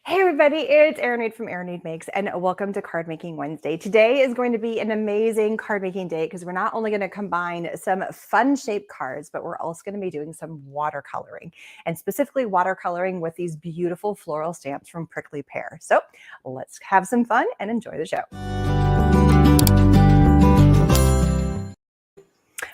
Hey everybody, it's Erin from Erin Makes, and welcome to Card Making Wednesday. Today is going to be an amazing card making day because we're not only going to combine some fun shaped cards, but we're also going to be doing some watercoloring, and specifically watercoloring with these beautiful floral stamps from Prickly Pear. So let's have some fun and enjoy the show.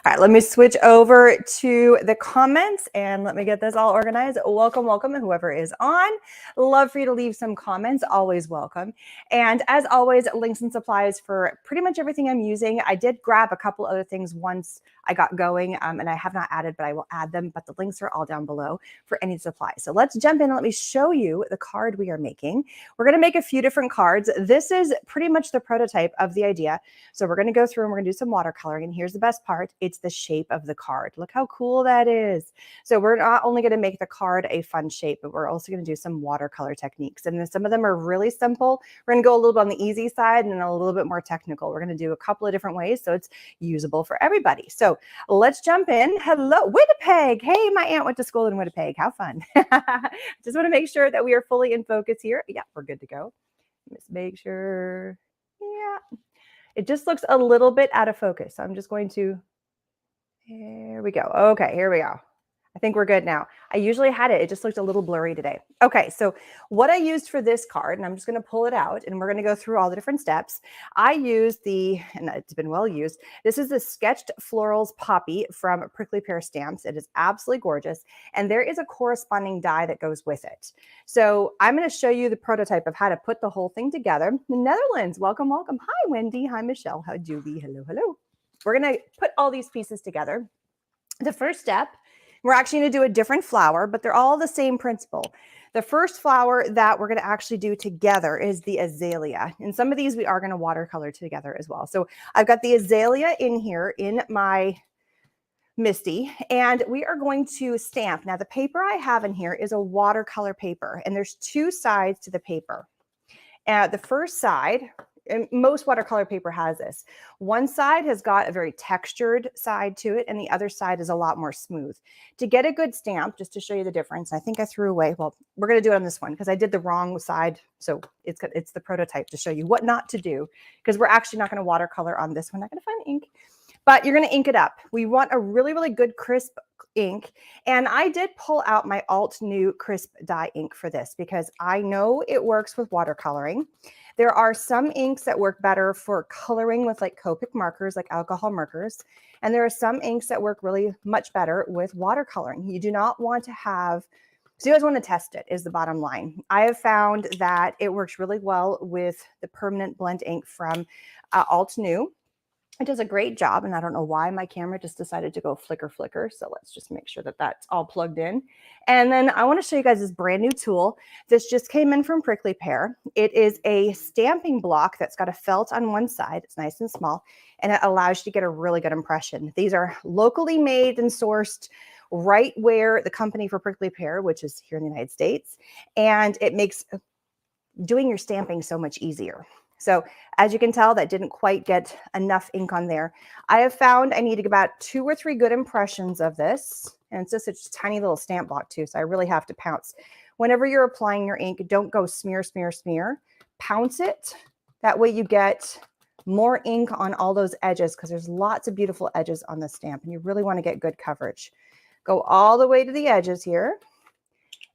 All right, let me switch over to the comments and let me get this all organized. Welcome, welcome, and whoever is on. Love for you to leave some comments, always welcome. And as always, links and supplies for pretty much everything I'm using. I did grab a couple other things once I got going, and I have not added, but I will add them, but the links are all down below for any supplies. So let's jump in and let me show you the card we are making. We're gonna make a few different cards. This is pretty much the prototype of the idea. So we're gonna go through and we're gonna do some watercoloring, and here's the best part. It's the shape of the card. Look how cool that is. So we're not only going to make the card a fun shape, but we're also going to do some watercolor techniques. And then some of them are really simple. We're going to go a little bit on the easy side and then a little bit more technical. We're going to do a couple of different ways so it's usable for everybody. So let's jump in. Hello, Winnipeg. Hey, my aunt went to school in Winnipeg. How fun. Just want to make sure that we are fully in focus here. Yeah, we're good to go. Just make sure. Yeah. It just looks a little bit out of focus. So I'm just going to here we go. Okay, here we go. I think we're good now. I usually had it. It just looked a little blurry today. Okay, so what I used for this card, and I'm just going to pull it out, and we're going to go through all the different steps. I used and it's been well used, this is the Sketched Florals Poppy from Prickly Pear Stamps. It is absolutely gorgeous, and there is a corresponding die that goes with it. So I'm going to show you the prototype of how to put the whole thing together. The Netherlands, welcome, welcome. Hi, Wendy. Hi, Michelle. Hi, Julie. Hello, hello. We're going to put all these pieces together. The first step, we're actually going to do a different flower, but they're all the same principle. The first flower that we're going to actually do together is the azalea. And some of these we are going to watercolor together as well. So I've got the azalea in here in my Misty, and we are going to stamp. Now the paper I have in here is a watercolor paper, and there's two sides to the paper. The first side, and most watercolor paper has this. One side has got a very textured side to it, and the other side is a lot more smooth. To get a good stamp, just to show you the difference, I think I threw away, well, we're going to do it on this one because I did the wrong side. So it's the prototype to show you what not to do, because we're actually not going to watercolor on this one. I'm not going to find ink, but you're going to ink it up. We want a really, really good crisp ink. And I did pull out my Alt New crisp dye ink for this because I know it works with watercoloring. There are some inks that work better for coloring with like Copic markers, like alcohol markers. And there are some inks that work really much better with watercoloring. You do not want to have, so you guys want to test it is the bottom line. I have found that it works really well with the permanent blend ink from Alt New. It does a great job, and I don't know why my camera just decided to go flicker. So let's just make sure that that's all plugged in. And then I want to show you guys this brand new tool. This just came in from Prickly Pear. It is a stamping block that's got a felt on one side. It's nice and small, and it allows you to get a really good impression. These are locally made and sourced right where the company for Prickly Pear, which is here in the United States, and it makes doing your stamping so much easier. So as you can tell, that didn't quite get enough ink on there. I have found I need about 2 or 3 good impressions of this. And it's just a tiny little stamp block too, so I really have to pounce. Whenever you're applying your ink, don't go smear, smear, smear. Pounce it. That way you get more ink on all those edges because there's lots of beautiful edges on the stamp and you really want to get good coverage. Go all the way to the edges here.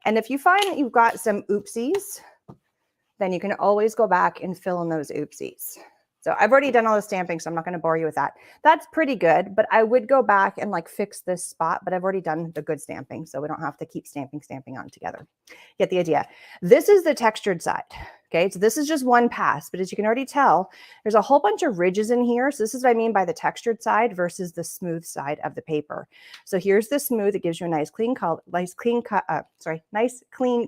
And if you find that you've got some oopsies, then you can always go back and fill in those oopsies. So I've already done all the stamping, so I'm not going to bore you with that. That's pretty good, but I would go back and like fix this spot, but I've already done the good stamping, so we don't have to keep stamping on together. Get the idea. This is the textured side. Okay, so this is just one pass, but as you can already tell, there's a whole bunch of ridges in here. So this is what I mean by the textured side versus the smooth side of the paper. So here's the smooth. It gives you a nice clean color, nice clean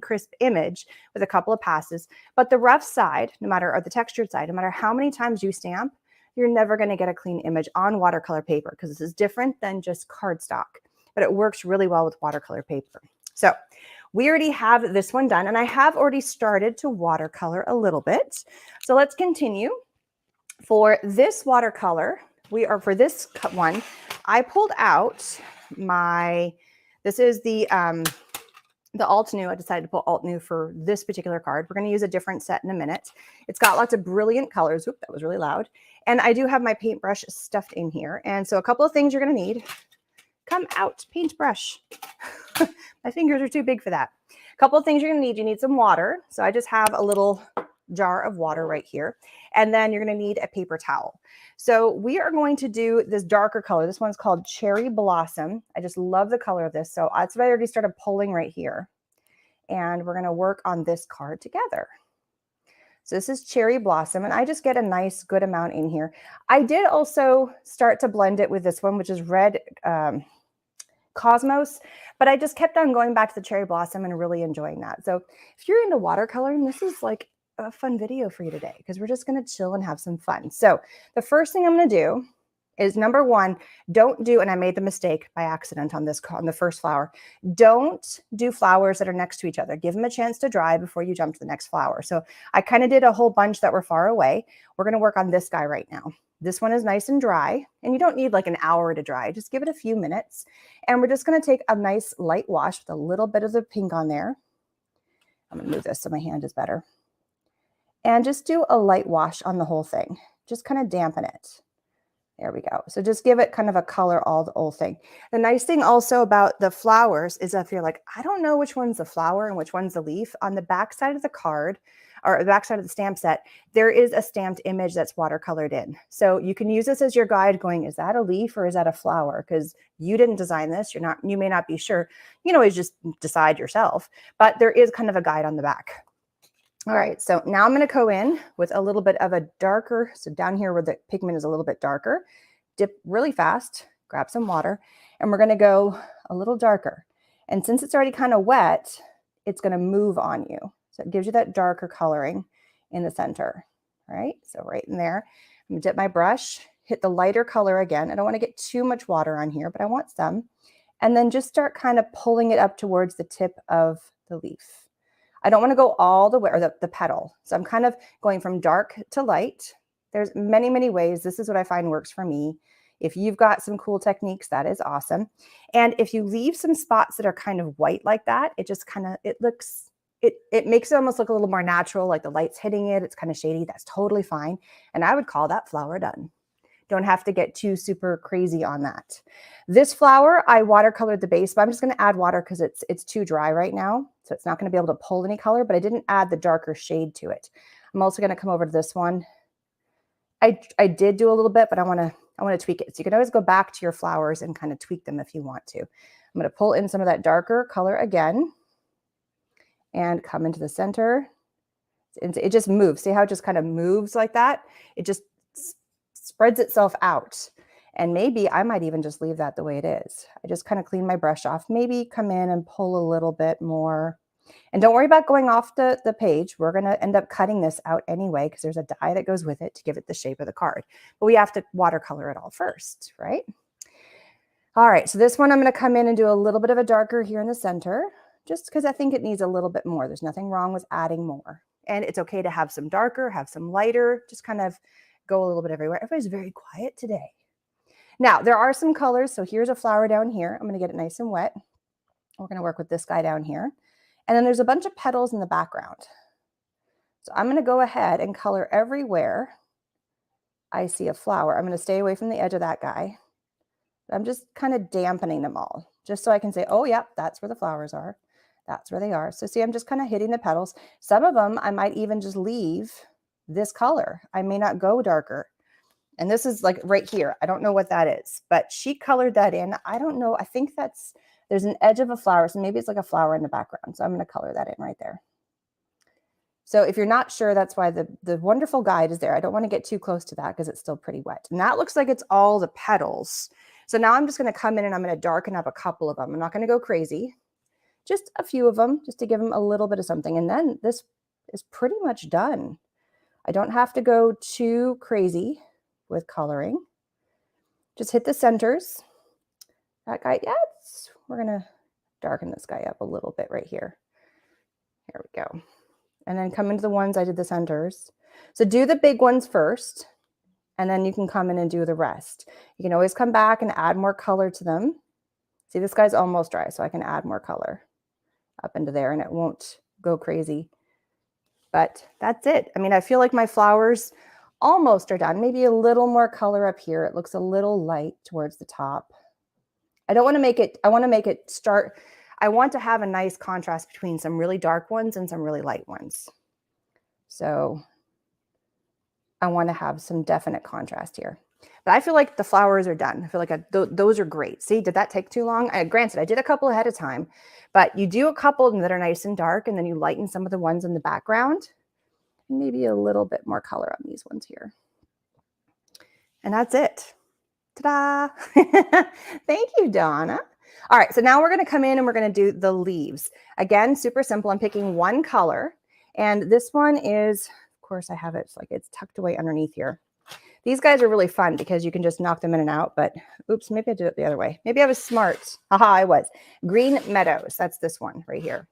crisp image with a couple of passes. But the rough side, no matter, or the textured side, no matter how many times you stamp, you're never going to get a clean image on watercolor paper because this is different than just cardstock. But it works really well with watercolor paper. So we already have this one done, and I have already started to watercolor a little bit. So let's continue. For this watercolor, for this one, I pulled out this is the the alt new. I decided to put alt new for this particular card. We're going to use a different set in a minute. It's got lots of brilliant colors. Oop, that was really loud. And I do have my paintbrush stuffed in here. And so a couple of things you're going to need. Come out, paintbrush. My fingers are too big for that. A couple of things you're going to need. You need some water. So I just have a little jar of water right here. And then you're going to need a paper towel. So we are going to do this darker color. This one's called Cherry Blossom. I just love the color of this. So that's what I already started pulling right here. And we're going to work on this card together. So this is Cherry Blossom, and I just get a nice good amount in here. I did also start to blend it with this one, which is Red Cosmos, but I just kept on going back to the Cherry Blossom and really enjoying that. So if you're into watercoloring, this is like a fun video for you today because we're just going to chill and have some fun. So the first thing I'm going to do is, number one, don't do, and I made the mistake by accident on this, on the first flower, don't do flowers that are next to each other. Give them a chance to dry before you jump to the next flower. So I kind of did a whole bunch that were far away. We're going to work on this guy right now. This one is nice and dry, and you don't need like an hour to dry. Just give it a few minutes. And we're just going to take a nice light wash with a little bit of the pink on there. I'm going to move this so my hand is better. And just do a light wash on the whole thing. Just kind of dampen it. There we go. So just give it kind of a color, all the whole thing. The nice thing also about the flowers is if you're like, I don't know which one's the flower and which one's the leaf, on the back side of the card or the back side of the stamp set, there is a stamped image that's watercolored in. So you can use this as your guide going, is that a leaf or is that a flower? Because you didn't design this. You may not be sure. You can always just decide yourself, but there is kind of a guide on the back. All right, so now I'm going to go in with a little bit of a darker, so down here where the pigment is a little bit darker, dip really fast, grab some water, and we're going to go a little darker. And since it's already kind of wet, it's going to move on you. So it gives you that darker coloring in the center, right? So right in there, I'm going to dip my brush, hit the lighter color again. I don't want to get too much water on here, but I want some. And then just start kind of pulling it up towards the tip of the leaf. I don't want to go all the way, or the petal. So I'm kind of going from dark to light. There's many, many ways. This is what I find works for me. If you've got some cool techniques, that is awesome. And if you leave some spots that are kind of white like that, it just kind of, it makes it almost look a little more natural, like the light's hitting it. It's kind of shady. That's totally fine. And I would call that flower done. Don't have to get too super crazy on that. This flower, I watercolored the base, but I'm just going to add water because it's too dry right now. So it's not going to be able to pull any color, but I didn't add the darker shade to it. I'm also going to come over to this one. I did do a little bit, but I want to tweak it. So you can always go back to your flowers and kind of tweak them if you want to. I'm going to pull in some of that darker color again and come into the center. And it just moves. See how it just kind of moves like that? It just spreads itself out. And maybe I might even just leave that the way it is. I just kind of clean my brush off, maybe come in and pull a little bit more. And don't worry about going off the page. We're going to end up cutting this out anyway because there's a die that goes with it to give it the shape of the card. But we have to watercolor it all first, right? All right, so this one I'm going to come in and do a little bit of a darker here in the center, just because I think it needs a little bit more. There's nothing wrong with adding more. And it's okay to have some darker, have some lighter, just kind of go a little bit everywhere. Everybody's very quiet today. Now, there are some colors. So here's a flower down here. I'm going to get it nice and wet. We're going to work with this guy down here. And then there's a bunch of petals in the background. So I'm going to go ahead and color everywhere I see a flower. I'm going to stay away from the edge of that guy. I'm just kind of dampening them all, just so I can say, oh, yeah, that's where the flowers are. That's where they are. So see, I'm just kind of hitting the petals. Some of them, I might even just leave this color. I may not go darker. And this is like right here. I don't know what that is, but she colored that in. I don't know. I think there's an edge of a flower. So maybe it's like a flower in the background. So I'm going to color that in right there. So if you're not sure, that's why the wonderful guide is there. I don't want to get too close to that because it's still pretty wet. And that looks like it's all the petals. So now I'm just going to come in and I'm going to darken up a couple of them. I'm not going to go crazy. Just a few of them, just to give them a little bit of something. And then this is pretty much done. I don't have to go too crazy with coloring. Just hit the centers. That guy, yes, we're going to darken this guy up a little bit right here. There we go. And then come into the ones I did the centers. So do the big ones first, and then you can come in and do the rest. You can always come back and add more color to them. See, this guy's almost dry, so I can add more color. up into there and it won't go crazy. But that's it. I mean, I feel like my flowers almost are done. Maybe a little more color up here. It looks a little light towards the top. I don't want to make it, I want to make it start, I want to have a nice contrast between some really dark ones and some really light ones. So I want to have some definite contrast here. But I feel like the flowers are done. I feel like those are great. See, did that take too long? Granted, I did a couple ahead of time, but you do a couple that are nice and dark, and then you lighten some of the ones in the background. Maybe a little bit more color on these ones here. And that's it. Ta-da! Thank you, Donna. All right, so now we're going to come in and we're going to do the leaves. Again, super simple. I'm picking one color, and this one is, of course, I have it like it's tucked away underneath here. These guys are really fun because you can just knock them in and out, but oops, maybe I did it the other way. Maybe I was smart. Haha, I was. Green Meadows, that's this one right here.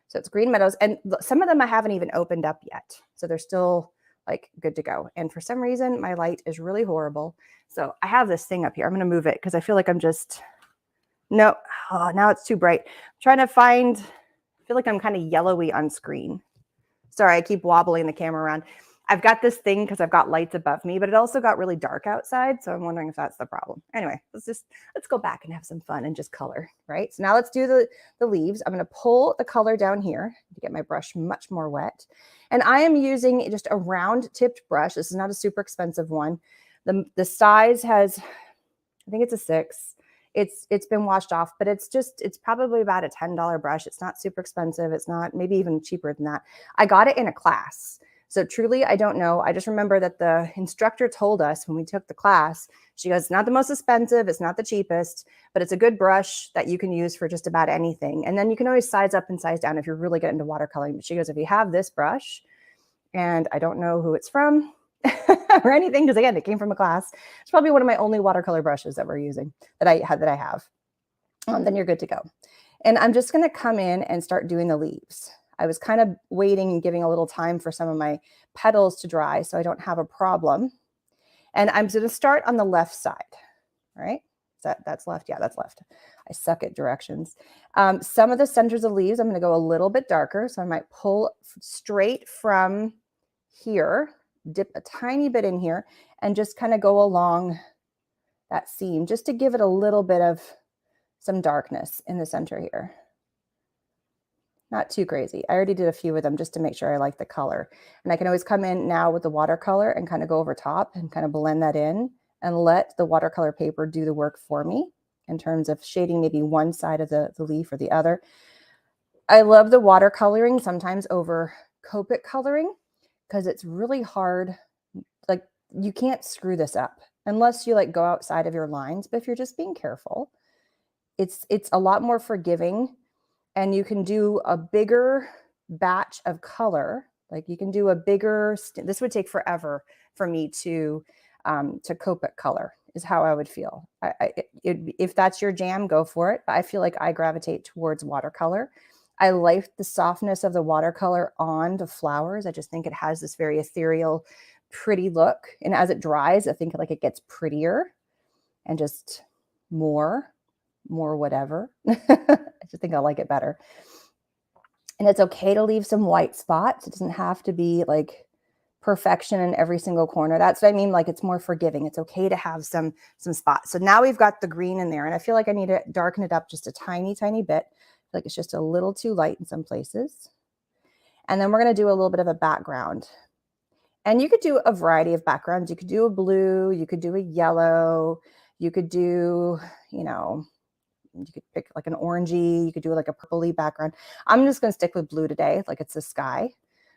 So it's Green Meadows, and some of them I haven't even opened up yet. So they're still like good to go. And for some reason, my light is really horrible. So I have this thing up here. I'm going to move it because I feel like I'm just, no, oh, now it's too bright. I'm trying to find, I feel like I'm kind of yellowy on screen. Sorry, I keep wobbling the camera around. I've got this thing because I've got lights above me, but it also got really dark outside. So I'm wondering if that's the problem. Anyway, let's go back and have some fun and just color, right? So now let's do the leaves. I'm going to pull the color down here to get my brush much more wet. And I am using just a round tipped brush. This is not a super expensive one. The size has, I think it's a 6. It's been washed off, but it's probably about a $10 brush. It's not super expensive. It's not, maybe even cheaper than that. I got it in a class. So truly, I don't know. I just remember that the instructor told us when we took the class, she goes, it's not the most expensive, it's not the cheapest, but it's a good brush that you can use for just about anything. And then you can always size up and size down if you're really getting into watercoloring. But she goes, if you have this brush, and I don't know who it's from or anything, because again, it came from a class. It's probably one of my only watercolor brushes that we're using, that I have. Then you're good to go. And I'm just going to come in and start doing the leaves. I was kind of waiting and giving a little time for some of my petals to dry so I don't have a problem. And I'm going to start on the left side, right? That's left? Yeah, that's left. I suck at directions. Some of the centers of leaves, I'm going to go a little bit darker. So I might pull straight from here, dip a tiny bit in here, and just kind of go along that seam just to give it a little bit of some darkness in the center here. Not too crazy. I already did a few of them just to make sure I like the color. And I can always come in now with the watercolor and kind of go over top and kind of blend that in and let the watercolor paper do the work for me in terms of shading maybe one side of the leaf or the other. I love the watercoloring sometimes over Copic coloring because it's really hard. Like you can't screw this up unless you like go outside of your lines. But if you're just being careful, it's a lot more forgiving. And you can do a bigger batch of color. Like you can do a bigger, this would take forever for me to Copic color is how I would feel. If that's your jam, go for it. But I feel like I gravitate towards watercolor. I like the softness of the watercolor on the flowers. I just think it has this very ethereal, pretty look. And as it dries, I think like it gets prettier and just more whatever. I just think I like it better. And it's okay to leave some white spots. It doesn't have to be like perfection in every single corner. That's what I mean. Like it's more forgiving. It's okay to have some spots. So now we've got the green in there and I feel like I need to darken it up just a tiny, tiny bit. Like it's just a little too light in some places. And then we're going to do a little bit of a background. And you could do a variety of backgrounds. You could do a blue, you could do a yellow, you could do, you know, you could pick like an orangey, you could do like a purpley background. I'm just going to stick with blue today, like it's the sky.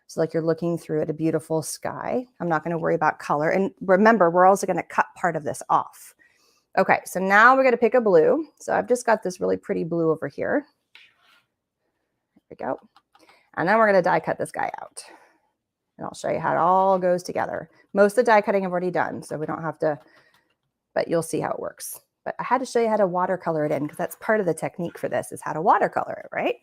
So like you're looking through at a beautiful sky. I'm not going to worry about color. And remember, we're also going to cut part of this off. Okay, so now we're going to pick a blue. So I've just got this really pretty blue over here. There we go. And then we're going to die cut this guy out. And I'll show you how it all goes together. Most of the die cutting I've already done, so we don't have to, but you'll see how it works. But I had to show you how to watercolor it in because that's part of the technique for this is how to watercolor it, right?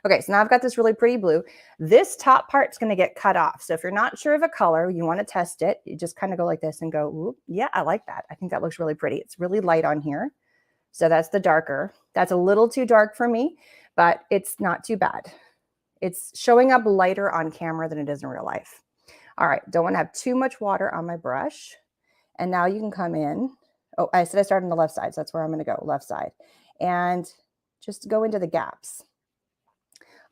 Okay, so now I've got this really pretty blue. This top part's going to get cut off. So if you're not sure of a color, you want to test it, you just kind of go like this and go, ooh, yeah, I like that. I think that looks really pretty. It's really light on here. So that's the darker. That's a little too dark for me. but it's not too bad. It's showing up lighter on camera than it is in real life. All right, don't want to have too much water on my brush. And now you can come in. Oh, I said I started on the left side, so that's where I'm going to go, left side. And just go into the gaps.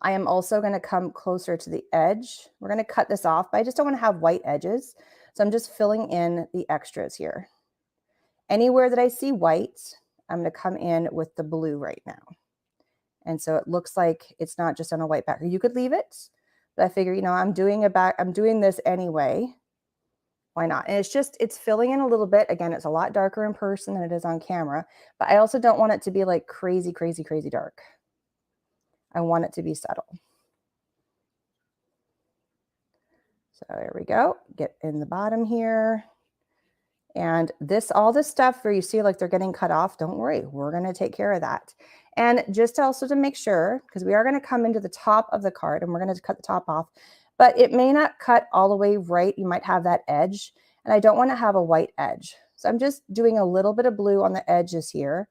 I am also going to come closer to the edge. We're going to cut this off, but I just don't want to have white edges. So I'm just filling in the extras here. Anywhere that I see white, I'm going to come in with the blue right now. And so it looks like it's not just on a white background. You could leave it, but I figure, you know, I'm doing this anyway. Why not? And it's filling in a little bit. Again, it's a lot darker in person than it is on camera, but I also don't want it to be like crazy, crazy, crazy dark. I want it to be subtle. So there we go. Get in the bottom here. And all this stuff where you see like they're getting cut off, don't worry, we're going to take care of that. And just also to make sure, because we are going to come into the top of the card and we're going to cut the top off, but it may not cut all the way right. You might have that edge, and I don't want to have a white edge. So I'm just doing a little bit of blue on the edges here,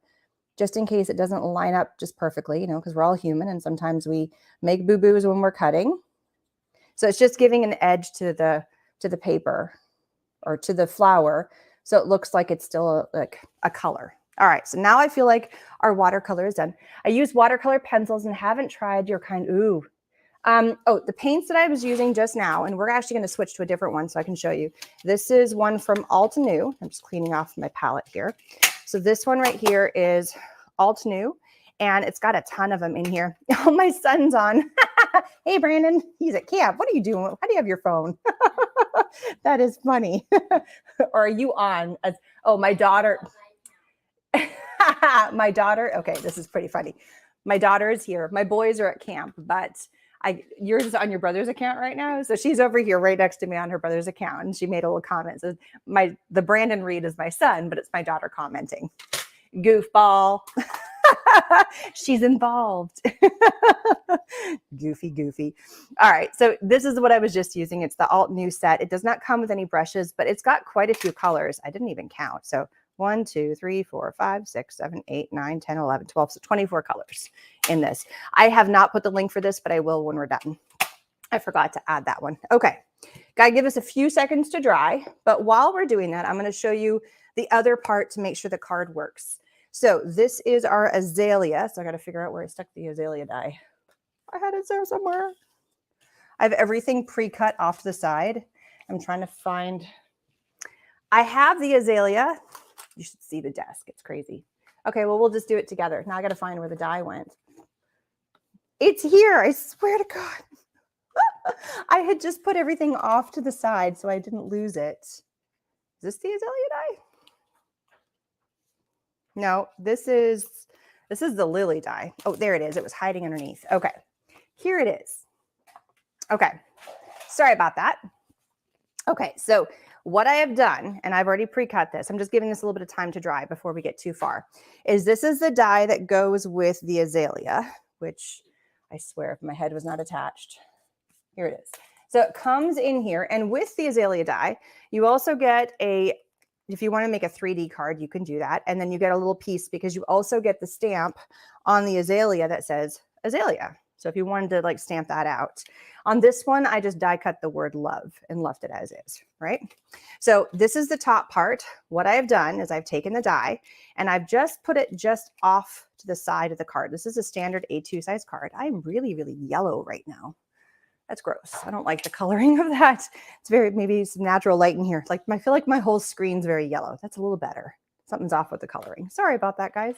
just in case it doesn't line up just perfectly, you know, because we're all human and sometimes we make boo-boos when we're cutting. So it's just giving an edge to the paper or to the flower, so it looks like it's still like a color. All right, so now I feel like our watercolor is done. I use watercolor pencils and haven't tried your kind. Ooh. Oh, the paints that I was using just now, and we're actually going to switch to a different one so I can show you. This is one from Alt New. I'm just cleaning off my palette here. So this one right here is Alt New, and it's got a ton of them in here. Oh, my son's on. Hey, Brandon, he's at camp. What are you doing? How do you have your phone? That is funny. Or are you on? Oh, my daughter. My daughter. Okay, this is pretty funny. My daughter is here. My boys are at camp, but yours is on your brother's account right now. So she's over here right next to me on her brother's account, and she made a little comment. So the Brandon Reed is my son, but it's my daughter commenting. Goofball. She's involved. Goofy. All right, so this is what I was just using. It's the Alt New set. It does not come with any brushes, but it's got quite a few colors. I didn't even count. So 1, 2, 3, 4, 5, 6, 7, 8, 9, 10, 11, 12, so 24 colors in this. I have not put the link for this, but I will when we're done. I forgot to add that one. Okay, gotta give us a few seconds to dry, but while we're doing that, I'm gonna show you the other part to make sure the card works. So this is our azalea. So I got to figure out where I stuck the azalea die. I had it there somewhere. I have everything pre-cut off to the side. I'm trying to find. I have the azalea. You should see the desk. It's crazy. Okay, well, we'll just do it together. Now I got to find where the die went. It's here. I swear to God. I had just put everything off to the side so I didn't lose it. Is this the azalea die? No, this is the lily die. Oh, there it is. It was hiding underneath. Okay, here it is. Okay, sorry about that. Okay, so what I have done, and I've already pre-cut this, I'm just giving this a little bit of time to dry before we get too far, is this is the die that goes with the azalea, which I swear if my head was not attached. Here it is. So it comes in here, and with the azalea die, you also get if you want to make a 3D card, you can do that. And then you get a little piece because you also get the stamp on the azalea that says azalea. So if you wanted to like stamp that out. On this one, I just die cut the word love and left it as is, right? So this is the top part. What I have done is I've taken the die and I've just put it just off to the side of the card. This is a standard A2 size card. I'm really, really yellow right now. That's gross. I don't like the coloring of that. It's maybe some natural light in here. Like I feel like my whole screen's very yellow. That's a little better. Something's off with the coloring. Sorry about that, guys.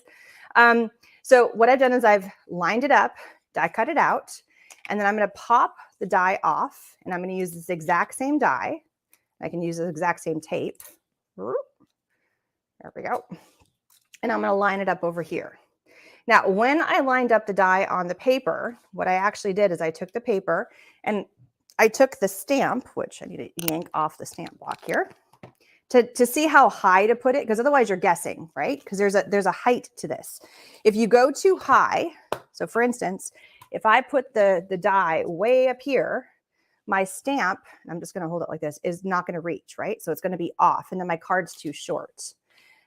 So what I've done is I've lined it up, die cut it out, and then I'm going to pop the die off, and I'm going to use this exact same die. I can use the exact same tape. There we go. And I'm going to line it up over here. Now, when I lined up the die on the paper, what I actually did is I took the paper and I took the stamp, which I need to yank off the stamp block here, to see how high to put it, because otherwise you're guessing, right? Because there's a height to this. If you go too high, so for instance, if I put the die way up here, my stamp, I'm just going to hold it like this, is not going to reach, right? So it's going to be off, and then my card's too short.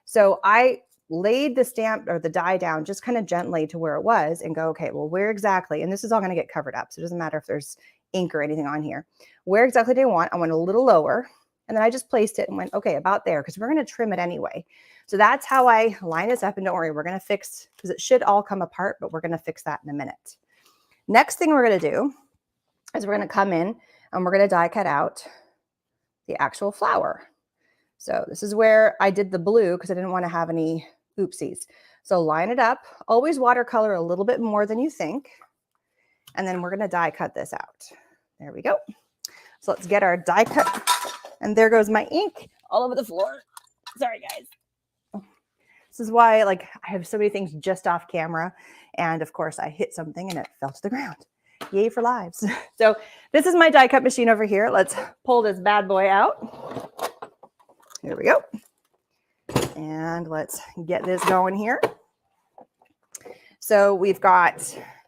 So I laid the stamp or the die down just kind of gently to where it was and go, okay, well, where exactly, and this is all going to get covered up, so it doesn't matter if there's ink or anything on here. Where exactly do I want? I went a little lower, and then I just placed it and went, okay, about there, because we're going to trim it anyway. So that's how I line this up, and don't worry, we're going to fix, because it should all come apart, but we're going to fix that in a minute. Next thing we're going to do is we're going to come in and we're going to die cut out the actual flower. So this is where I did the blue because I didn't want to have any oopsies. So line it up, always watercolor a little bit more than you think. And then we're going to die cut this out. There we go. So let's get our die cut. And there goes my ink all over the floor. Sorry, guys. This is why, like, I have so many things just off camera. And of course I hit something and it fell to the ground. Yay for lives. So this is my die cut machine over here. Let's pull this bad boy out. Here we go. And let's get this going here. So we've got,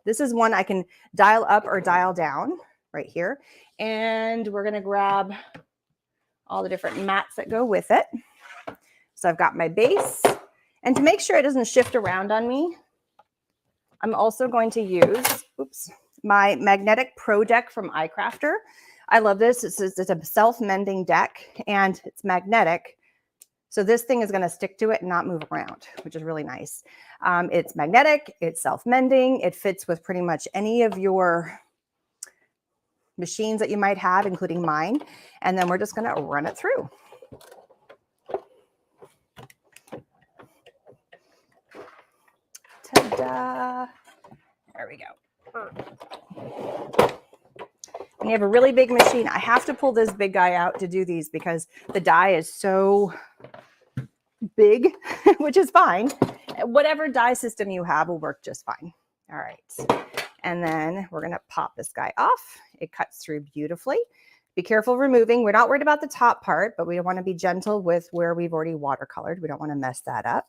this is one I can dial up or dial down right here. And we're going to grab all the different mats that go with it. So I've got my base. And to make sure it doesn't shift around on me, I'm also going to use, my magnetic pro deck from iCrafter. I love this. It's a self-mending deck and it's magnetic. So this thing is going to stick to it and not move around, which is really nice. It's magnetic, it's self-mending. It fits with pretty much any of your machines that you might have, including mine. And then we're just going to run it through. Ta-da! There we go. When you have a really big machine, I have to pull this big guy out to do these because the die is so big, which is fine. Whatever die system you have will work just fine. All right. And then we're going to pop this guy off. It cuts through beautifully. Be careful removing. We're not worried about the top part, but we want to be gentle with where we've already watercolored. We don't want to mess that up.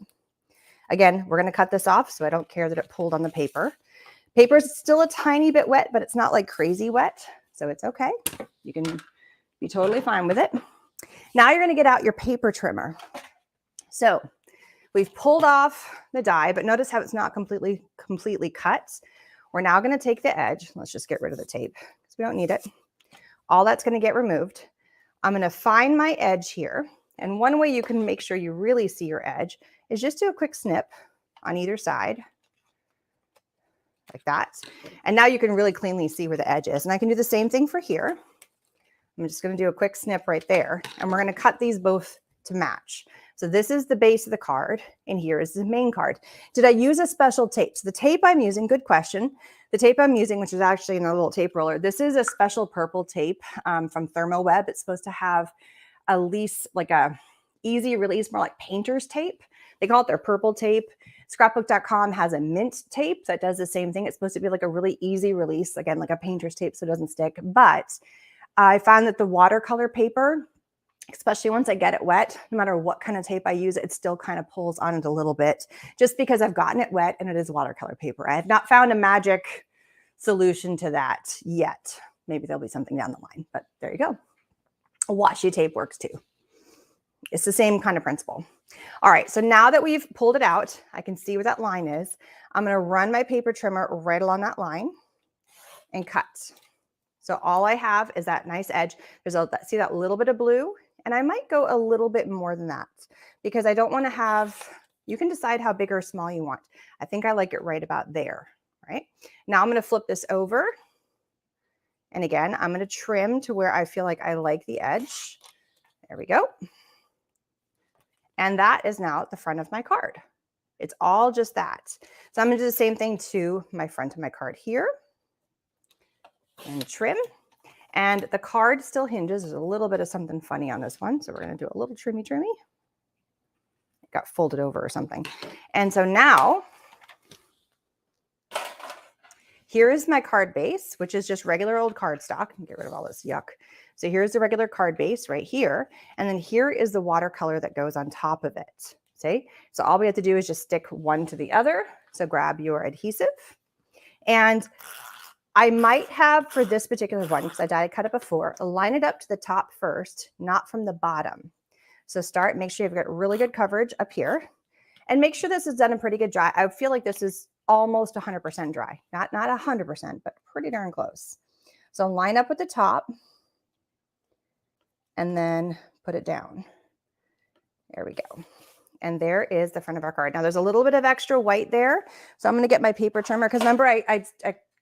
Again, we're going to cut this off, so I don't care that it pulled on the paper. Paper is still a tiny bit wet, but it's not like crazy wet, so it's okay. You can be totally fine with it. Now you're going to get out your paper trimmer. So we've pulled off the die, but notice how it's not completely cut. We're now going to take the edge. Let's just get rid of the tape because we don't need it. All that's going to get removed. I'm going to find my edge here. And one way you can make sure you really see your edge is just do a quick snip on either side. Like that. And now you can really cleanly see where the edge is. And I can do the same thing for here. I'm just going to do a quick snip right there. And we're going to cut these both to match. So this is the base of the card. And here is the main card. Did I use a special tape? So the tape I'm using, good question. The tape I'm using, which is actually in a little tape roller, this is a special purple tape from ThermoWeb. It's supposed to have at least like a easy release, more like painter's tape. They call it their purple tape. Scrapbook.com has a mint tape that does the same thing. It's supposed to be like a really easy release, again, like a painter's tape so it doesn't stick. But I found that the watercolor paper, especially once I get it wet, no matter what kind of tape I use, it still kind of pulls on it a little bit just because I've gotten it wet and it is watercolor paper. I have not found a magic solution to that yet. Maybe there'll be something down the line, but there you go. Washi tape works too. It's the same kind of principle. All right, so now that we've pulled it out, I can see where that line is. I'm going to run my paper trimmer right along that line and cut. So all I have is that nice edge. There's see that little bit of blue, and I might go a little bit more than that because I don't want to have, you can decide how big or small you want. I think I like it right about there, right? Now I'm going to flip this over. And again, I'm going to trim to where I feel like I like the edge. There we go. And that is now at the front of my card. It's all just that. So I'm going to do the same thing to my front of my card here. And trim. And the card still hinges. There's a little bit of something funny on this one. So we're going to do a little trimmy. It got folded over or something. And so now, here is my card base, which is just regular old cardstock. Get rid of all this yuck. So here's the regular card base right here. And then here is the watercolor that goes on top of it. See? So all we have to do is just stick one to the other. So grab your adhesive. And I might have, for this particular one, because I die cut it before, line it up to the top first, not from the bottom. So make sure you've got really good coverage up here. And make sure this is done a pretty good dry. I feel like this is almost 100% dry. Not 100%, but pretty darn close. So line up with the top and then put it down. There we go. And there is the front of our card. Now there's a little bit of extra white there. So I'm going to get my paper trimmer because remember I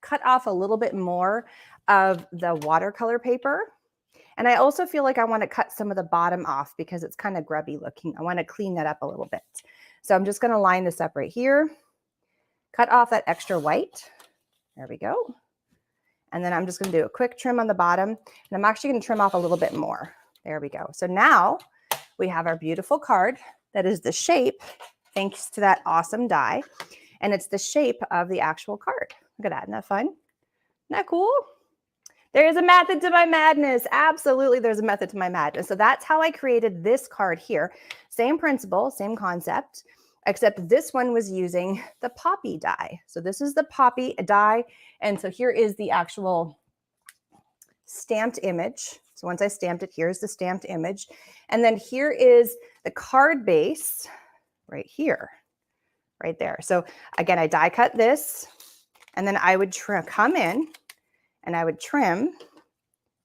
cut off a little bit more of the watercolor paper. And I also feel like I want to cut some of the bottom off because it's kind of grubby looking. I want to clean that up a little bit. So I'm just going to line this up right here. Cut off that extra white. There we go. And then I'm just going to do a quick trim on the bottom. And I'm actually going to trim off a little bit more. There we go. So now we have our beautiful card that is the shape, thanks to that awesome die. And it's the shape of the actual card. Look at that. Isn't that fun? Isn't that cool? There is a method to my madness. Absolutely, there's a method to my madness. So that's how I created this card here. Same principle, same concept, except this one was using the poppy die. So this is the poppy die. And so here is the actual stamped image. So once I stamped it, here's the stamped image. And then here is the card base right here, right there. So again, I die cut this, and then I would come in and I would trim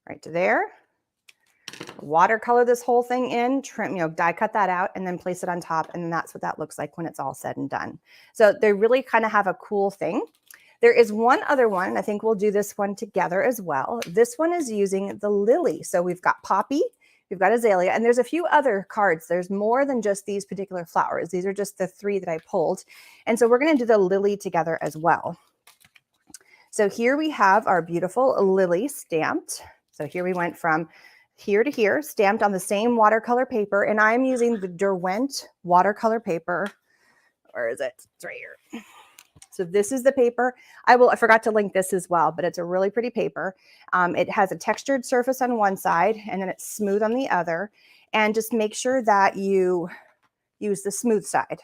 right to there, watercolor this whole thing in, trim, die cut that out, and then place it on top. And then that's what that looks like when it's all said and done. So they really kind of have a cool thing. There is one other one. I think we'll do this one together as well. This one is using the lily. So we've got poppy, we've got azalea, and there's a few other cards. There's more than just these particular flowers. These are just the 3 that I pulled. And so we're going to do the lily together as well. So here we have our beautiful lily stamped. So here we went from here to here, stamped on the same watercolor paper. And I'm using the Derwent watercolor paper. Where is it? It's right here. So this is the paper. I forgot to link this as well, but it's a really pretty paper. It has a textured surface on one side and then it's smooth on the other. And just make sure that you use the smooth side.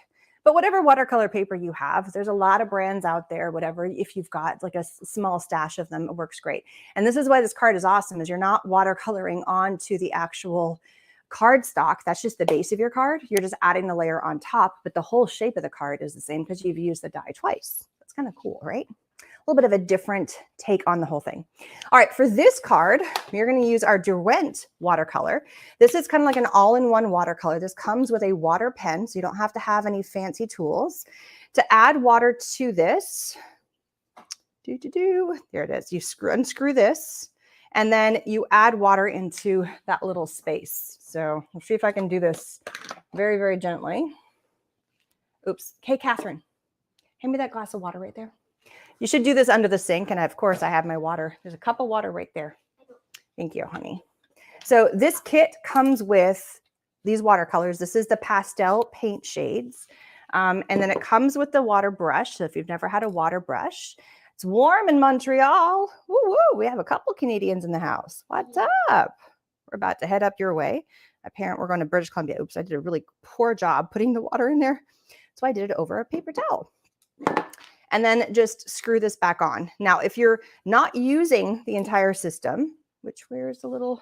But whatever watercolor paper you have, there's a lot of brands out there, whatever, if you've got like a small stash of them, it works great. And this is why this card is awesome, is you're not watercoloring onto the actual card stock. That's just the base of your card. You're just adding the layer on top, but the whole shape of the card is the same because you've used the die twice. That's kind of cool, right? A little bit of a different take on the whole thing. All right, for this card, we're going to use our Derwent watercolor. This is kind of like an all-in-one watercolor. This comes with a water pen, so you don't have to have any fancy tools. To add water to this, there it is. You unscrew this, and then you add water into that little space. So let's see if I can do this very, very gently. Oops. Hey, Catherine, hand me that glass of water right there. You should do this under the sink. And of course, I have my water. There's a cup of water right there. Thank you, honey. So this kit comes with these watercolors. This is the pastel paint shades. And then it comes with the water brush. So if you've never had a water brush, it's warm in Montreal. Woo woo. We have a couple Canadians in the house. What's up? We're about to head up your way. We're going to British Columbia. Oops, I did a really poor job putting the water in there. So I did it over a paper towel. And then just screw this back on. Now, if you're not using the entire system, there's a little,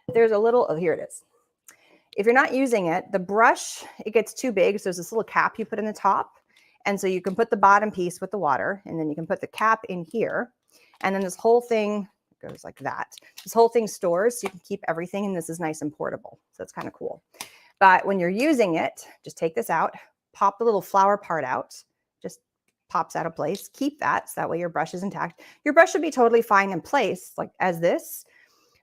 oh, here it is. If you're not using it, the brush, it gets too big. So there's this little cap you put in the top. And so you can put the bottom piece with the water, and then you can put the cap in here. And then this whole thing goes like that. This whole thing stores, so you can keep everything, and this is nice and portable. So it's kind of cool. But when you're using it, just take this out, pop the little flower part out, just pops out of place. Keep that, so that way your brush is intact. Your brush should be totally fine in place, like as this,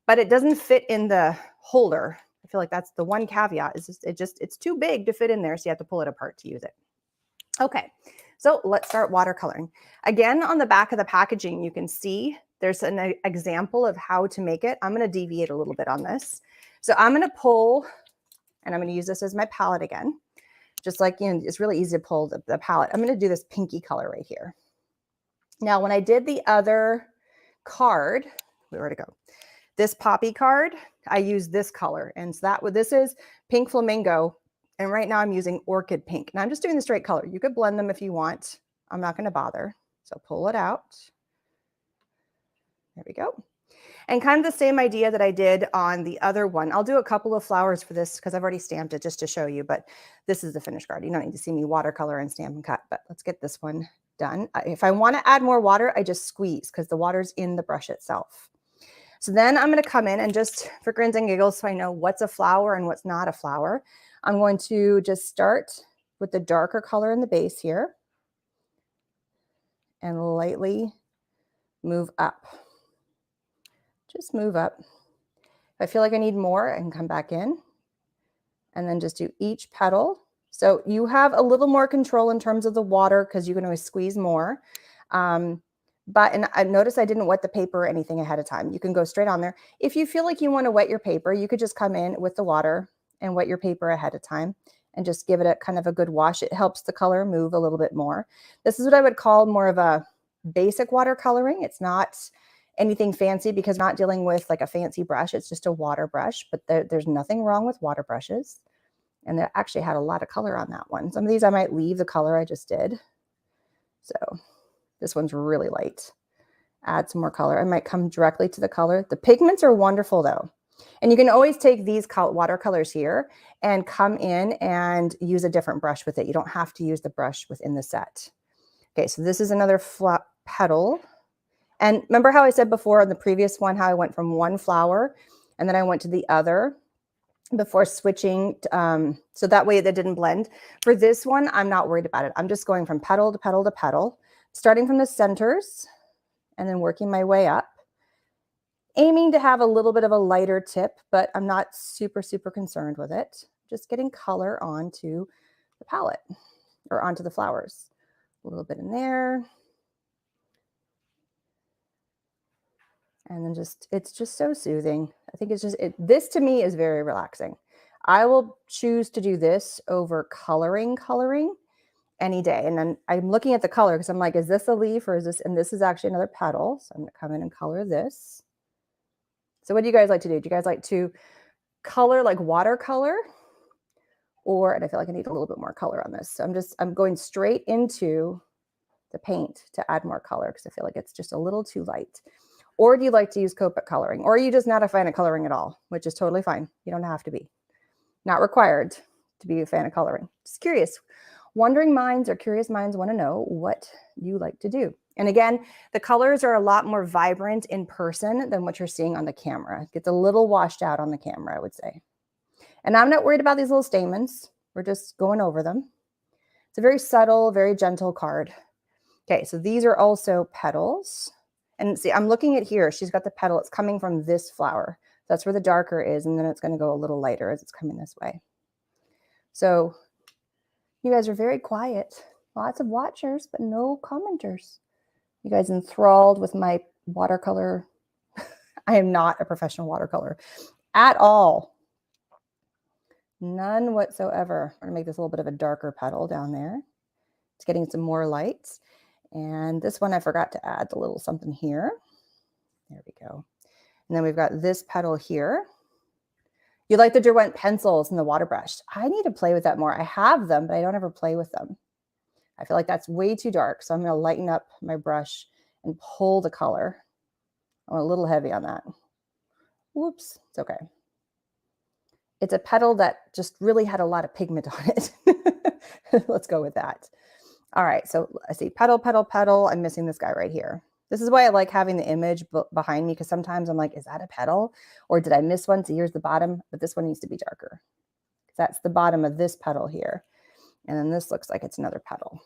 but it doesn't fit in the holder. I feel like that's the one caveat, is it's too big to fit in there, so you have to pull it apart to use it. Okay, so let's start watercoloring. Again, on the back of the packaging, you can see there's an example of how to make it. I'm going to deviate a little bit on this. So I'm going to pull, and I'm going to use this as my palette again. Just like, it's really easy to pull the palette. I'm going to do this pinky color right here. Now, when I did the other card, where to go? This poppy card, I used this color. And so this is Pink Flamingo. And right now I'm using Orchid Pink. And I'm just doing the straight color. You could blend them if you want. I'm not going to bother. So pull it out. There we go. And kind of the same idea that I did on the other one. I'll do a couple of flowers for this because I've already stamped it just to show you, but this is the finished card. You don't need to see me watercolor and stamp and cut, but let's get this one done. If I want to add more water, I just squeeze because the water's in the brush itself. So then I'm going to come in and just for grins and giggles, so I know what's a flower and what's not a flower, I'm going to just start with the darker color in the base here and lightly move up. Just move up. If I feel like I need more, I can come back in and then just do each petal. So you have a little more control in terms of the water because you can always squeeze more. And I noticed I didn't wet the paper or anything ahead of time. You can go straight on there. If you feel like you want to wet your paper, you could just come in with the water and wet your paper ahead of time and just give it a kind of a good wash. It helps the color move a little bit more. This is what I would call more of a basic watercoloring. It's not anything fancy because we're not dealing with like a fancy brush. It's just a water brush, but there's nothing wrong with water brushes. And they actually had a lot of color on that one. Some of these I might leave the color I just did. So this one's really light. Add some more color. I might come directly to the color. The pigments are wonderful though. And you can always take these watercolors here and come in and use a different brush with it. You don't have to use the brush within the set. Okay, so this is another flat petal. And remember how I said before on the previous one, how I went from one flower and then I went to the other before switching, so that way that didn't blend. For this one, I'm not worried about it. I'm just going from petal to petal to petal, starting from the centers and then working my way up, aiming to have a little bit of a lighter tip, but I'm not super, super concerned with it. Just getting color onto the palette or onto the flowers. A little bit in there. And then it's just so soothing. I think it's just, this to me is very relaxing. I will choose to do this over coloring any day. And then I'm looking at the color because I'm like, is this a leaf or is this, and this is actually another petal. So I'm gonna come in and color this. So what do you guys like to do? Do you guys like to color like watercolor? And I feel like I need a little bit more color on this. So I'm going straight into the paint to add more color because I feel like it's just a little too light. Or do you like to use Copic coloring? Or are you just not a fan of coloring at all, which is totally fine. You don't have to be. Not required to be a fan of coloring. Just curious. Wondering minds or curious minds want to know what you like to do. And again, the colors are a lot more vibrant in person than what you're seeing on the camera. It gets a little washed out on the camera, I would say. And I'm not worried about these little stamens. We're just going over them. It's a very subtle, very gentle card. Okay, so these are also petals. And see, I'm looking at here. She's got the petal. It's coming from this flower. That's where the darker is. And then it's going to go a little lighter as it's coming this way. So you guys are very quiet. Lots of watchers, but no commenters. You guys enthralled with my watercolor. I am not a professional watercolor at all. None whatsoever. I'm going to make this a little bit of a darker petal down there. It's getting some more lights. And this one, I forgot to add the little something here. There we go. And then we've got this petal here. You like the Derwent pencils and the water brush. I need to play with that more. I have them, but I don't ever play with them. I feel like that's way too dark. So I'm going to lighten up my brush and pull the color. I'm a little heavy on that. Whoops, it's okay. It's a petal that just really had a lot of pigment on it. Let's go with that. All right, so I see petal, petal, petal. I'm missing this guy right here. This is why I like having the image behind me because sometimes I'm like, is that a petal? Or did I miss one? So here's the bottom, but this one needs to be darker. That's the bottom of this petal here. And then this looks like it's another petal.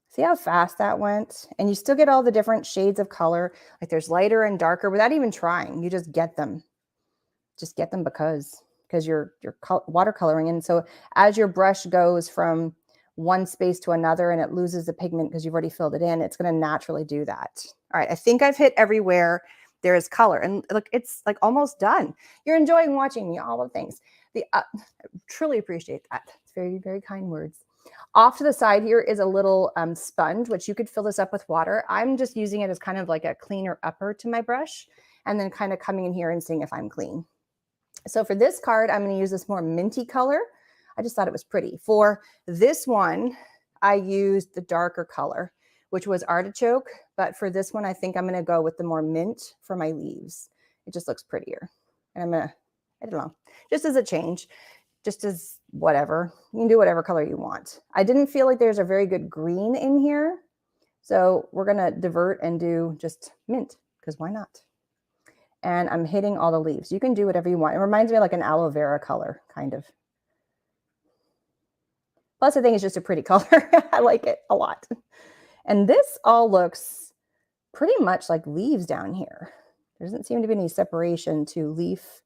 See how fast that went? And you still get all the different shades of color. Like there's lighter and darker without even trying. You just get them. Just get them because you're watercoloring. And so as your brush goes from one space to another and it loses the pigment because you've already filled it in, it's going to naturally do that. All right, I think I've hit everywhere there is color. And look, it's like almost done. You're enjoying watching me, all the things. I truly appreciate that. It's very, very kind words. Off to the side here is a little sponge, which you could fill this up with water. I'm just using it as kind of like a cleaner upper to my brush and then kind of coming in here and seeing if I'm clean. So for this card, I'm going to use this more minty color. I just thought it was pretty. For this one, I used the darker color, which was artichoke. But for this one, I think I'm going to go with the more mint for my leaves. It just looks prettier. And I'm going to, I don't know, just as a change, just as whatever. You can do whatever color you want. I didn't feel like there's a very good green in here. So we're going to divert and do just mint, because why not? And I'm hitting all the leaves. You can do whatever you want. It reminds me of like an aloe vera color, kind of. Plus, I think it's just a pretty color. I like it a lot. And this all looks pretty much like leaves down here. There doesn't seem to be any separation to leaf.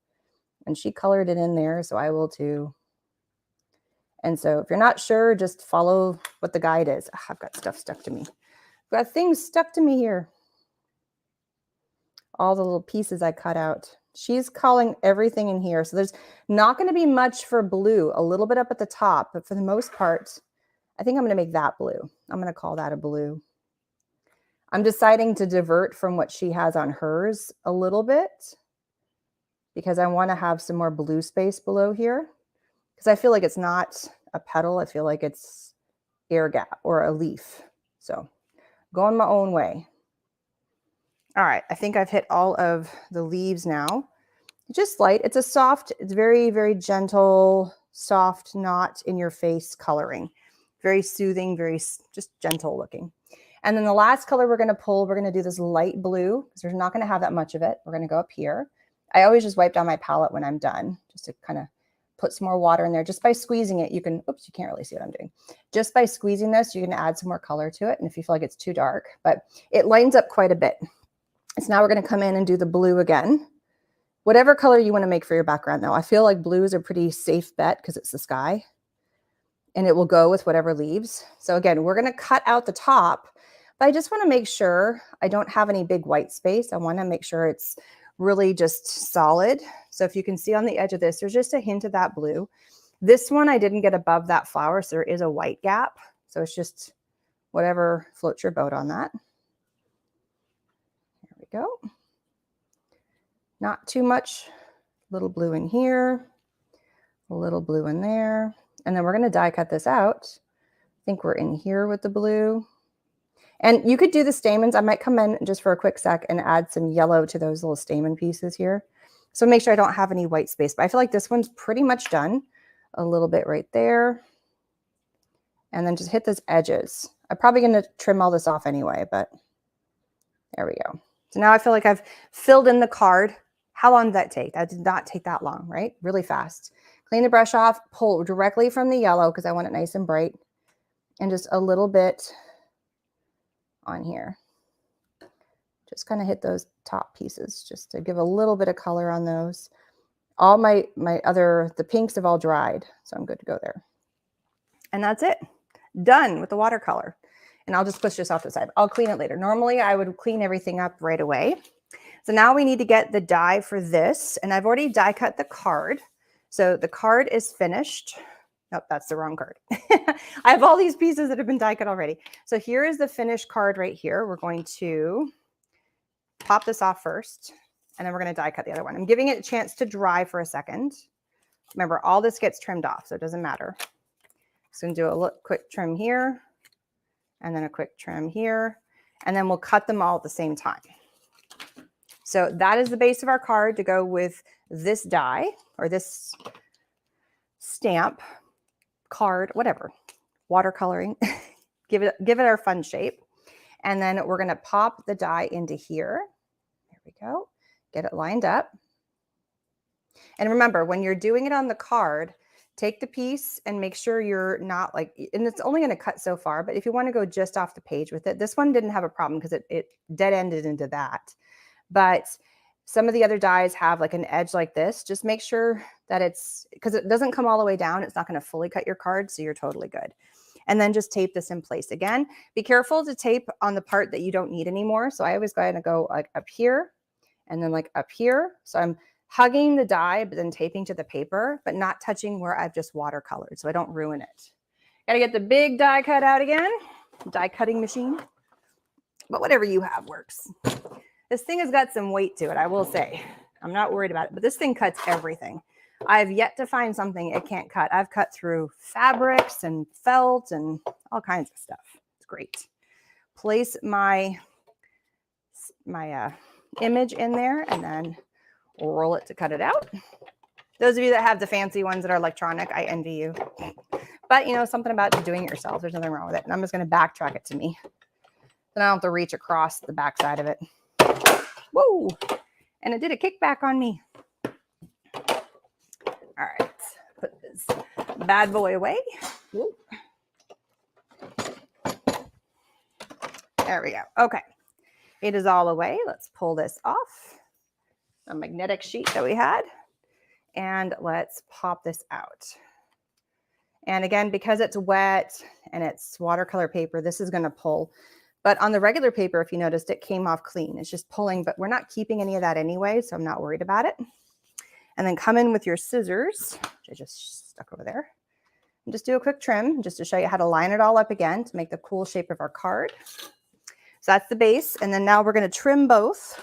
And she colored it in there, so I will too. And so if you're not sure, just follow what the guide is. Oh, I've got stuff stuck to me. I've got things stuck to me here. All the little pieces I cut out. She's calling everything in here. So there's not going to be much for blue, a little bit up at the top, but for the most part, I think I'm going to make that blue. I'm going to call that a blue. I'm deciding to divert from what she has on hers a little bit because I want to have some more blue space below here, because I feel like it's not a petal. I feel like it's air gap or a leaf. So going my own way. All right, I think I've hit all of the leaves now. Just light. It's a soft, it's very, very gentle, soft, not in your face coloring. Very soothing, very just gentle looking. And then the last color we're going to pull, we're going to do this light blue, because we're not going to have that much of it. We're going to go up here. I always just wipe down my palette when I'm done, just to kind of put some more water in there. Just by squeezing it, you can, oops, you can't really see what I'm doing. Just by squeezing this, you can add some more color to it. And if you feel like it's too dark, but it lightens up quite a bit. So now we're going to come in and do the blue again. Whatever color you want to make for your background though. I feel like blue is a pretty safe bet because it's the sky and it will go with whatever leaves. So again, we're going to cut out the top, but I just want to make sure I don't have any big white space. I want to make sure it's really just solid. So if you can see on the edge of this, there's just a hint of that blue. This one, I didn't get above that flower, so there is a white gap. So it's just whatever floats your boat on that. There we go. Not too much, a little blue in here, a little blue in there. And then we're going to die cut this out. I think we're in here with the blue. And you could do the stamens. I might come in just for a quick sec and add some yellow to those little stamen pieces here. So make sure I don't have any white space, but I feel like this one's pretty much done. A little bit right there. And then just hit those edges. I'm probably going to trim all this off anyway, but there we go. So now I feel like I've filled in the card. How long did that take? That did not take that long, right? Really fast. Clean the brush off, pull directly from the yellow because I want it nice and bright. And just a little bit on here. Just kind of hit those top pieces just to give a little bit of color on those. All the pinks have all dried, so I'm good to go there. And that's it. Done with the watercolor. And I'll just push this off the side. I'll clean it later. Normally I would clean everything up right away. So now we need to get the die for this. And I've already die cut the card. So the card is finished. Nope, that's the wrong card. I have all these pieces that have been die cut already. So here is the finished card right here. We're going to pop this off first, and then we're going to die cut the other one. I'm giving it a chance to dry for a second. Remember, all this gets trimmed off, so it doesn't matter. Just going to do a quick trim here, and then a quick trim here, and then we'll cut them all at the same time. So that is the base of our card to go with this die or this stamp card, whatever, watercoloring. give it our fun shape. And then we're going to pop the die into here. There we go. Get it lined up. And remember, when you're doing it on the card, take the piece and make sure you're not like, and it's only going to cut so far, but if you want to go just off the page with it, this one didn't have a problem because it dead ended into that. But some of the other dies have like an edge like this. Just make sure that it's, because it doesn't come all the way down, it's not going to fully cut your card, so you're totally good. And then just tape this in place. Again, be careful to tape on the part that you don't need anymore. So I always go like up here and then like up here. So I'm hugging the die, but then taping to the paper, but not touching where I've just watercolored so I don't ruin it. Gotta get the big die cut out again, die cutting machine. But whatever you have works. This thing has got some weight to it, I will say. I'm not worried about it, but this thing cuts everything. I've yet to find something it can't cut. I've cut through fabrics and felt and all kinds of stuff. It's great. place my image in there and then roll it to cut it out. Those of you that have the fancy ones that are electronic, I envy you. But, you know, something about doing it yourself. There's nothing wrong with it. And I'm just going to backtrack it to me. Then I don't have to reach across the back side of it. Whoa! And it did a kickback on me. All right. Put this bad boy away. Whoa. There we go. Okay. It is all away. Let's pull this off. A magnetic sheet that we had. And let's pop this out. And again, because it's wet and it's watercolor paper, this is going to pull. But on the regular paper, if you noticed, it came off clean. It's just pulling, but we're not keeping any of that anyway, so I'm not worried about it. And then come in with your scissors, which I just stuck over there. And just do a quick trim, just to show you how to line it all up again to make the cool shape of our card. So that's the base. And then now we're going to trim both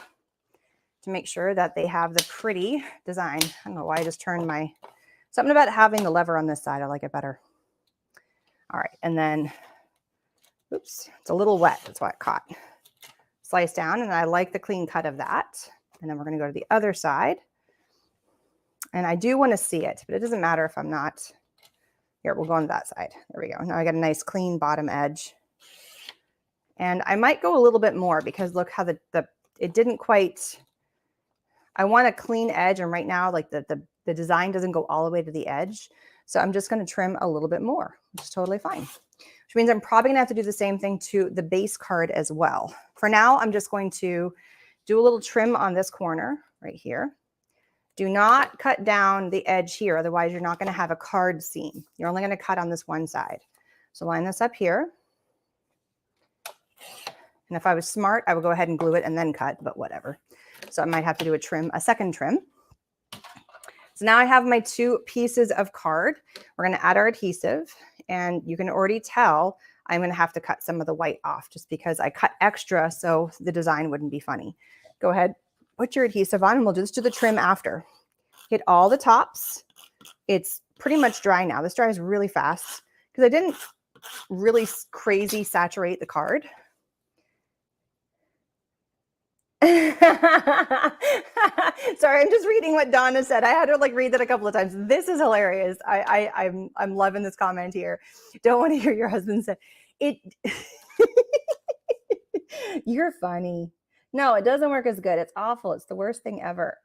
to make sure that they have the pretty design. I don't know why I just turned my, something about having the lever on this side. I like it better. All right. And then, oops, it's a little wet. That's why it caught. Slice down. And I like the clean cut of that. And then we're going to go to the other side. And I do want to see it, but it doesn't matter if I'm not. Here, we'll go on that side. There we go. Now I got a nice clean bottom edge. And I might go a little bit more because look how it didn't quite, I want a clean edge. And right now, like the design doesn't go all the way to the edge. So I'm just going to trim a little bit more, which is totally fine. Which means I'm probably going to have to do the same thing to the base card as well. For now, I'm just going to do a little trim on this corner right here. Do not cut down the edge here. Otherwise, you're not going to have a card seam. You're only going to cut on this one side. So line this up here. And if I was smart, I would go ahead and glue it and then cut, but whatever. So I might have to do a second trim. So now I have my two pieces of card. We're going to add our adhesive, and you can already tell I'm going to have to cut some of the white off just because I cut extra so the design wouldn't be funny. Go ahead, put your adhesive on, and we'll just do the trim after. Hit all the tops. It's pretty much dry now. This dries really fast because I didn't really crazy saturate the card. Sorry, I'm just reading what Donna said. I had to like read that a couple of times. This is hilarious. I'm loving this comment here. Don't want to hear your husband say it. You're funny. No, it doesn't work as good. It's awful. It's the worst thing ever.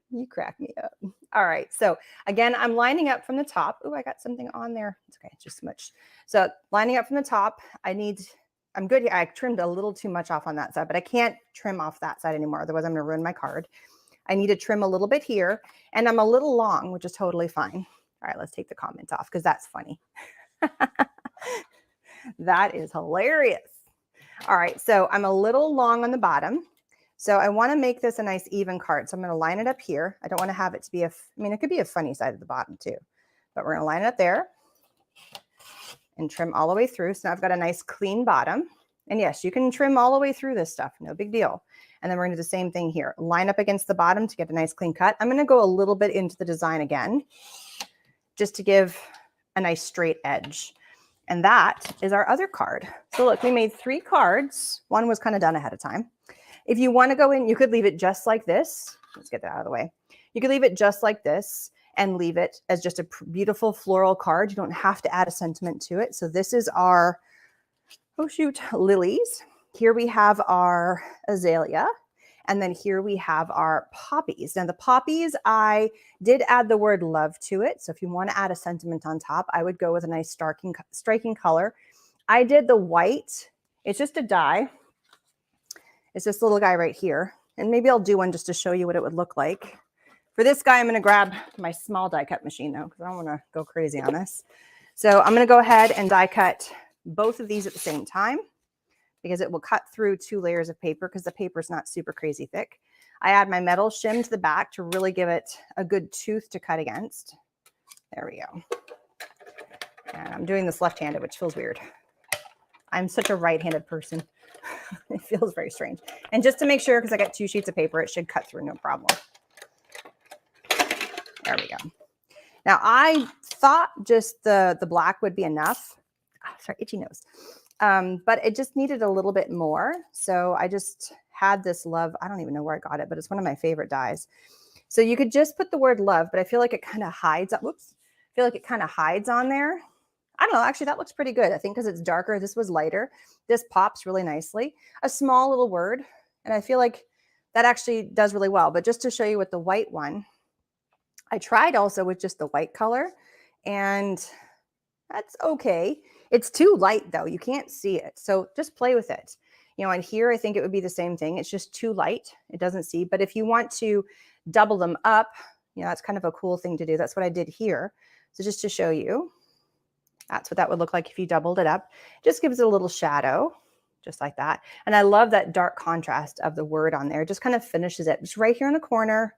You crack me up. All right. So again, I'm lining up from the top. Oh, I got something on there. It's okay. It's just smudged. So lining up from the top, I'm good here. I trimmed a little too much off on that side, but I can't trim off that side anymore. Otherwise, I'm going to ruin my card. I need to trim a little bit here, and I'm a little long, which is totally fine. All right, let's take the comment off because that's funny. That is hilarious. All right, so I'm a little long on the bottom. So I want to make this a nice even card. So I'm going to line it up here. I don't want to have it to be it could be a funny side at the bottom too, but we're going to line it up there and trim all the way through. So now I've got a nice clean bottom. And yes, you can trim all the way through this stuff. No big deal. And then we're going to do the same thing here. Line up against the bottom to get a nice clean cut. I'm going to go a little bit into the design again, just to give a nice straight edge. And that is our other card. So look, we made 3 cards. One was kind of done ahead of time. If you want to go in, you could leave it just like this. Let's get that out of the way. You could leave it just like this and leave it as just a beautiful floral card. You don't have to add a sentiment to it. So this is our, oh shoot, lilies. Here we have our azalea. And then here we have our poppies. Now the poppies, I did add the word love to it. So if you want to add a sentiment on top, I would go with a nice striking color. I did the white. It's just a die. It's this little guy right here. And maybe I'll do one just to show you what it would look like. For this guy, I'm going to grab my small die cut machine though, because I don't want to go crazy on this. So I'm going to go ahead and die cut both of these at the same time because it will cut through 2 layers of paper because the paper is not super crazy thick. I add my metal shim to the back to really give it a good tooth to cut against. There we go. And I'm doing this left-handed, which feels weird. I'm such a right-handed person. It feels very strange. And just to make sure, because I got 2 sheets of paper, it should cut through no problem. There we go. Now I thought just the black would be enough. Oh, sorry, itchy nose. but it just needed a little bit more. So I just had this love. I don't even know where I got it, but it's one of my favorite dyes. So you could just put the word love, but I feel like it kind of hides. Whoops. I feel like it kind of hides on there. I don't know. Actually, that looks pretty good. I think because it's darker, this was lighter. This pops really nicely. A small little word. And I feel like that actually does really well. But just to show you with the white one, I tried also with just the white color, and that's okay. It's too light though. You can't see it. So just play with it. You know, and here I think it would be the same thing. It's just too light. It doesn't see. But if you want to double them up, you know, that's kind of a cool thing to do. That's what I did here. So just to show you, that's what that would look like if you doubled it up. Just gives it a little shadow, just like that. And I love that dark contrast of the word on there. It just kind of finishes it. Just right here in the corner,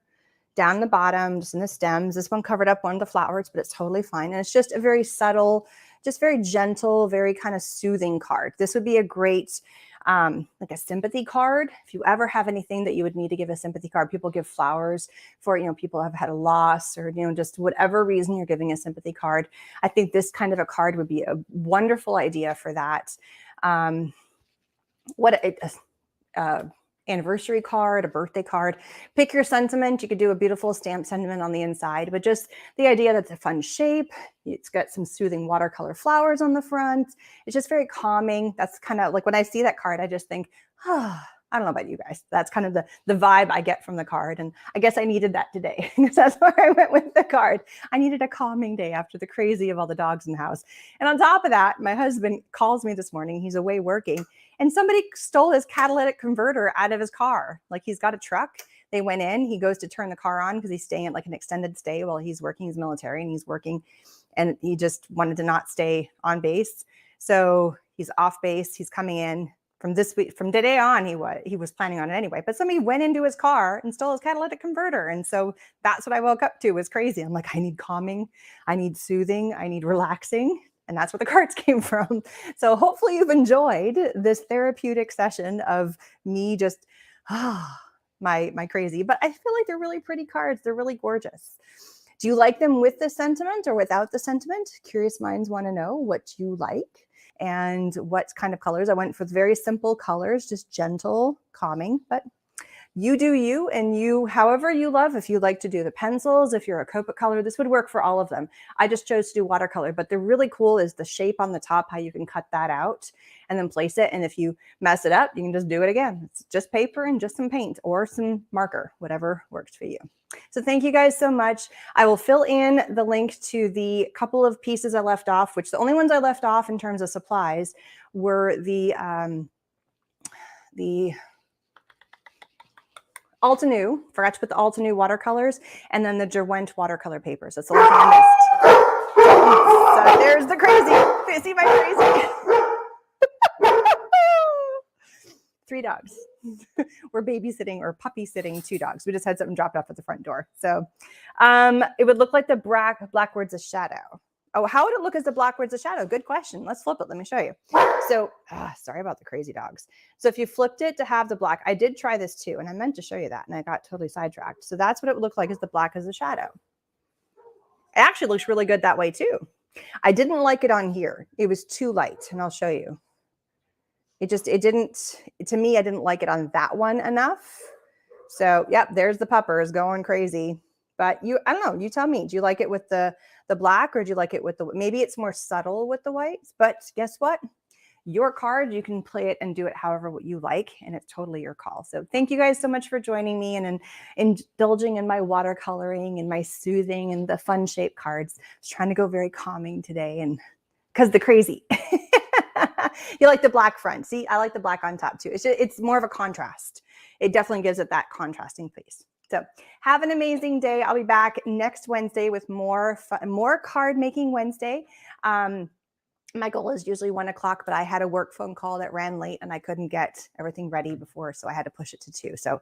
down the bottom, just in the stems. This one covered up one of the flowers, but it's totally fine. And it's just a very subtle, just very gentle, very kind of soothing card. This would be a great, like a sympathy card. If you ever have anything that you would need to give a sympathy card, people give flowers for, you know, people have had a loss or, you know, just whatever reason you're giving a sympathy card. I think this kind of a card would be a wonderful idea for that. Anniversary card, a birthday card, pick your sentiment. You could do a beautiful stamp sentiment on the inside, but just the idea that it's a fun shape. It's got some soothing watercolor flowers on the front. It's just very calming. That's kind of like when I see that card, I just think, I don't know about you guys. That's kind of the vibe I get from the card. And I guess I needed that today because that's where I went with the card. I needed a calming day after the crazy of all the dogs in the house. And on top of that, my husband calls me this morning. He's away working and somebody stole his catalytic converter out of his car. Like he's got a truck. They went in, he goes to turn the car on because he's staying at like an extended stay while he's working. He's military and he's working and he just wanted to not stay on base. So he's off base. He's coming in. From this week, from today on, he was planning on it anyway. But somebody went into his car and stole his catalytic converter, and so that's what I woke up to. It was crazy. I'm like, I need calming, I need soothing, I need relaxing, and that's where the cards came from. So hopefully you've enjoyed this therapeutic session of me just my crazy. But I feel like they're really pretty cards. They're really gorgeous. Do you like them with the sentiment or without the sentiment? Curious minds want to know what you like. And what kind of colors. I went for very simple colors, just gentle, calming, but you do you, and you, however you love. If you like to do the pencils, if you're a Copic color, this would work for all of them. I just chose to do watercolor, but the really cool is the shape on the top, how you can cut that out and then place it. And if you mess it up, you can just do it again. It's just paper and just some paint or some marker, whatever works for you. So thank you guys so much. I will fill in the link to the couple of pieces I left off, which the only ones I left off in terms of supplies were the Altenew, forgot to put the Altenew watercolors, and then the Derwent watercolor papers. That's the only thing I missed. So there's the crazy. See my crazy? 3 dogs. We're babysitting or puppy sitting 2 dogs. We just had something dropped off at the front door. So it would look like the black words a shadow. Oh, how would it look as the black words a shadow? Good question. Let's flip it. Let me show you. So sorry about the crazy dogs. So if you flipped it to have the black, I did try this too, and I meant to show you that, and I got totally sidetracked. So that's what it would look like as the black as a shadow. It actually looks really good that way too. I didn't like it on here. It was too light, and I'll show you. It didn't, to me, I didn't like it on that one enough. So, yep, there's the puppers going crazy. But I don't know, you tell me. Do you like it with the black, or do you like it with the, maybe it's more subtle with the whites, but guess what? Your card, you can play it and do it however you like, and it's totally your call. So thank you guys so much for joining me and indulging in my watercoloring and my soothing and the fun shape cards. I was trying to go very calming today, and because the crazy. You like the black front. See, I like the black on top too. It's more of a contrast. It definitely gives it that contrasting piece. So have an amazing day. I'll be back next Wednesday with more card making Wednesday. My goal is usually 1 o'clock, but I had a work phone call that ran late and I couldn't get everything ready before, so I had to push it to 2. So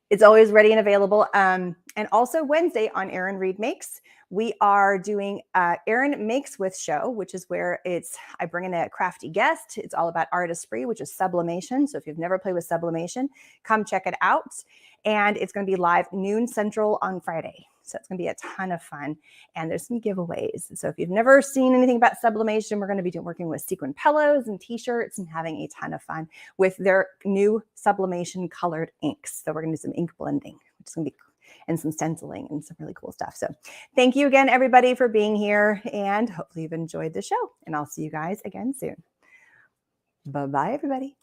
it's always ready and available. And also Wednesday on Erin Reed Makes, we are doing Erin Makes With show, which is where I bring in a crafty guest. It's all about artistry, which is sublimation. So if you've never played with sublimation, come check it out. And it's going to be live noon Central on Friday. So it's going to be a ton of fun. And there's some giveaways. So if you've never seen anything about sublimation, we're going to be working with sequin pillows and t-shirts and having a ton of fun with their new sublimation colored inks. So we're going to do some ink blending, which is going to be, and some stenciling and some really cool stuff. So thank you again, everybody, for being here. And hopefully you've enjoyed the show. And I'll see you guys again soon. Bye-bye, everybody.